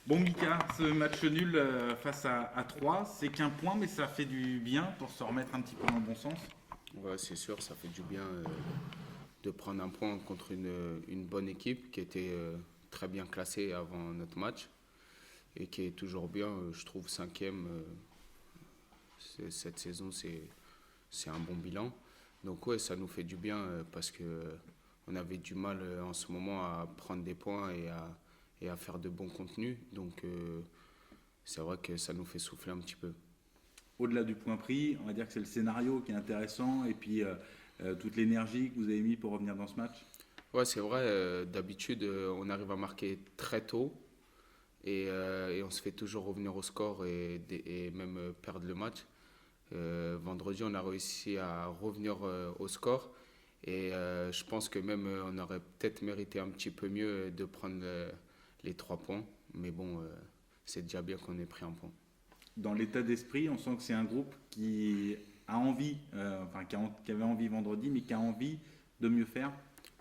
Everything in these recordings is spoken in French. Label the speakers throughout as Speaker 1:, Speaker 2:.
Speaker 1: Bon, Mika, ce match nul face à 3, c'est qu'un point, mais ça fait du bien pour se remettre un petit peu dans le bon sens.
Speaker 2: Ouais, c'est sûr, ça fait du bien de prendre un point contre une bonne équipe qui était très bien classée avant notre match et qui est toujours bien, je trouve, cinquième cette saison, c'est un bon bilan. Donc ouais, ça nous fait du bien parce que on avait du mal en ce moment à prendre des points et à faire de bons contenus. Donc c'est vrai que ça nous fait souffler un petit peu.
Speaker 1: Au-delà du point pris, on va dire que c'est le scénario qui est intéressant et puis toute l'énergie que vous avez mis pour revenir dans ce match.
Speaker 2: Ouais, c'est vrai, d'habitude, on arrive à marquer très tôt et on se fait toujours revenir au score et même perdre le match. Vendredi, on a réussi à revenir au score et je pense que même on aurait peut-être mérité un petit peu mieux de prendre les 3 points. Mais bon, c'est déjà bien qu'on ait pris un point.
Speaker 1: Dans l'état d'esprit, on sent que c'est un groupe qui a envie, enfin qui avait envie vendredi, mais qui a envie de mieux faire.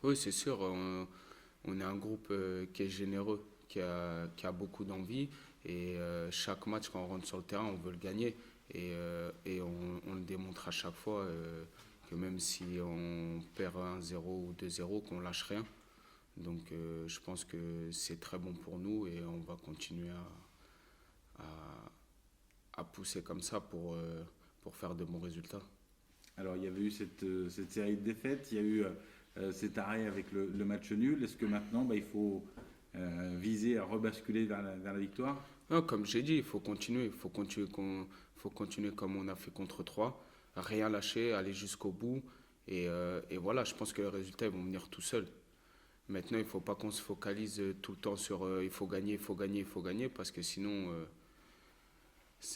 Speaker 2: Oui, c'est sûr, on est un groupe qui est généreux, qui a beaucoup d'envie et chaque match, quand on rentre sur le terrain, on veut le gagner. Et on le démontre à chaque fois que même si on perd 1-0 ou 2-0, qu'on lâche rien. Donc je pense que c'est très bon pour nous et on va continuer à pousser comme ça pour faire de bons résultats.
Speaker 1: Alors il y avait eu cette série de défaites, il y a eu cet arrêt avec le match nul. Est-ce que maintenant il faut viser à rebasculer vers la victoire?
Speaker 2: Non, comme j'ai dit, il faut continuer. Faut continuer comme on a fait contre 3. Rien lâcher, aller jusqu'au bout. Et voilà, je pense que les résultats ils vont venir tout seuls. Maintenant, il ne faut pas qu'on se focalise tout le temps sur il faut gagner, il faut gagner, il faut gagner, parce que sinon,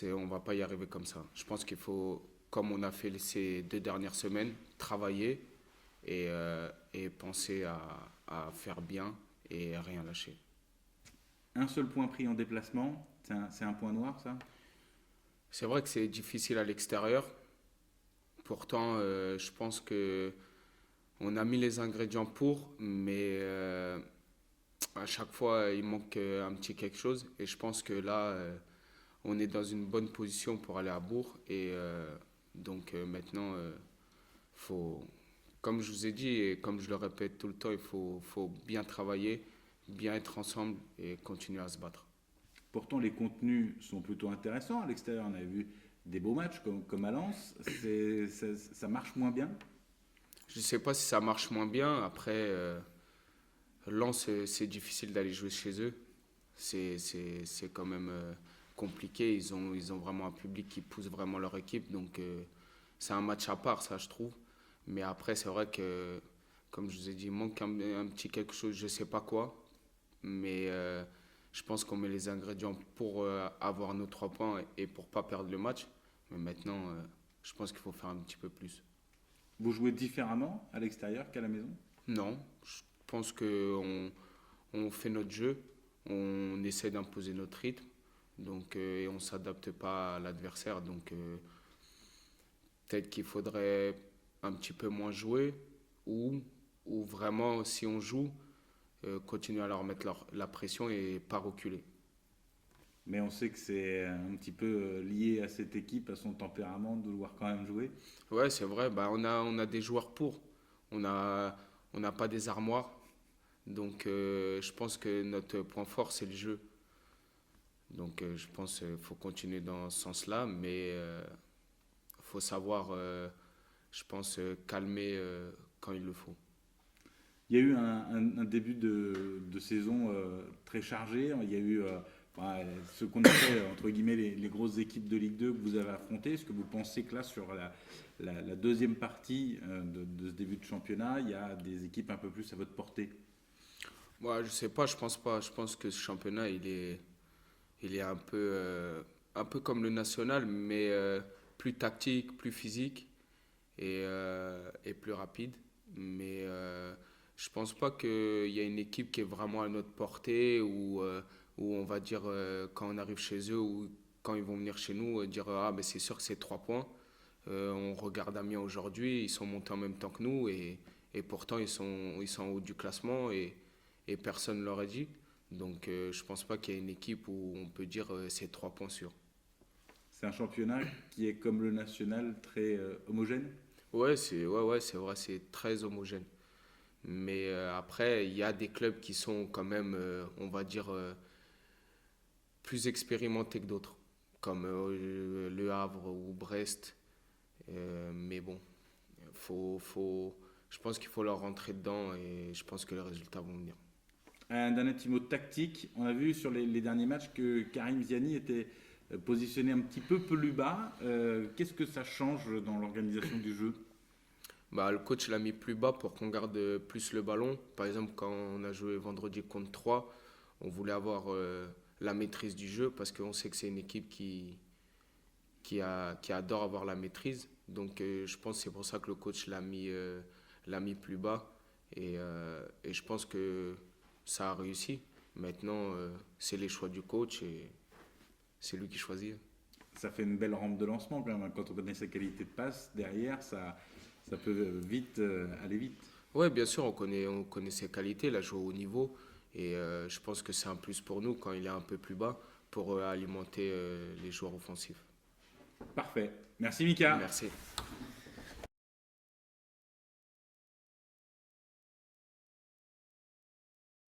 Speaker 2: on ne va pas y arriver comme ça. Je pense qu'il faut, comme on a fait ces 2 dernières semaines, travailler et penser à faire bien et à rien lâcher.
Speaker 1: Un seul point pris en déplacement, c'est un point noir ça?
Speaker 2: C'est vrai que c'est difficile à l'extérieur. Pourtant, je pense que on a mis les ingrédients pour, mais à chaque fois, il manque un petit quelque chose. Et je pense que là, on est dans une bonne position pour aller à Bourg. Et donc maintenant, faut, comme je vous ai dit et comme je le répète tout le temps, faut bien travailler, bien être ensemble et continuer à se battre.
Speaker 1: Pourtant, les contenus sont plutôt intéressants à l'extérieur. On avait vu des beaux matchs comme à Lens. Ça marche moins bien.
Speaker 2: Je ne sais pas si ça marche moins bien. Après, Lens, c'est difficile d'aller jouer chez eux. C'est quand même compliqué. Ils ont vraiment un public qui pousse vraiment leur équipe. Donc, c'est un match à part, ça, je trouve. Mais après, c'est vrai que, comme je vous ai dit, il manque un petit quelque chose, je ne sais pas quoi. Mais je pense qu'on met les ingrédients pour avoir nos 3 points et pour pas perdre le match. Mais maintenant, je pense qu'il faut faire un petit peu plus.
Speaker 1: Vous jouez différemment à l'extérieur qu'à la maison.
Speaker 2: Non, je pense on fait notre jeu, on essaie d'imposer notre rythme, donc, et on ne s'adapte pas à l'adversaire. Donc peut-être qu'il faudrait un petit peu moins jouer ou vraiment, si on joue, continuer à leur mettre la pression et pas reculer.
Speaker 1: Mais on sait que c'est un petit peu lié à cette équipe, à son tempérament, de vouloir quand même jouer.
Speaker 2: Ouais, c'est vrai, bah, on a des joueurs pour. On a, on n'a pas des armoires. Donc je pense que notre point fort, c'est le jeu. Donc je pense qu'il faut continuer dans ce sens-là, mais il faut savoir, je pense, calmer quand il le faut.
Speaker 1: Il y a eu un début de saison très chargé. Il y a eu ce qu'on appelle entre guillemets les grosses équipes de Ligue 2 que vous avez affrontées. Est-ce que vous pensez que là, sur la deuxième partie de ce début de championnat, il y a des équipes un peu plus à votre portée?
Speaker 2: Moi, je sais pas, je pense pas. Je pense que ce championnat, il est un peu comme le national, mais plus tactique, plus physique et plus rapide. Mais je pense pas qu'il y a une équipe qui est vraiment à notre portée ou on va dire quand on arrive chez eux ou quand ils vont venir chez nous, dire ah mais c'est sûr que c'est 3 points. On regarde Amiens aujourd'hui, ils sont montés en même temps que nous et pourtant ils sont en haut du classement et personne ne leur a dit. Donc je pense pas qu'il y ait une équipe où on peut dire c'est 3 points sûrs.
Speaker 1: C'est un championnat qui est comme le national très homogène.
Speaker 2: Ouais, c'est vrai, c'est très homogène. Mais après, il y a des clubs qui sont quand même, on va dire, plus expérimentés que d'autres, comme Le Havre ou Brest. Mais bon, je pense qu'il faut leur rentrer dedans et je pense que les résultats vont venir.
Speaker 1: Un dernier petit mot tactique. On a vu sur les derniers matchs que Karim Ziani était positionné un petit peu plus bas. Qu'est-ce que ça change dans l'organisation du jeu?
Speaker 2: Bah, le coach l'a mis plus bas pour qu'on garde plus le ballon. Par exemple, quand on a joué vendredi contre 3, on voulait avoir la maîtrise du jeu parce qu'on sait que c'est une équipe qui adore avoir la maîtrise. Donc je pense que c'est pour ça que le coach l'a mis plus bas. Et je pense que ça a réussi. Maintenant, c'est les choix du coach et c'est lui qui choisit.
Speaker 1: Ça fait une belle rampe de lancement quand même, hein. Quand on connaît sa qualité de passe, derrière, ça peut vite aller vite.
Speaker 2: Ouais, bien sûr, on connaît ses qualités, il a joué au haut niveau. Et je pense que c'est un plus pour nous quand il est un peu plus bas pour alimenter les joueurs offensifs.
Speaker 1: Parfait. Merci Mika.
Speaker 2: Merci.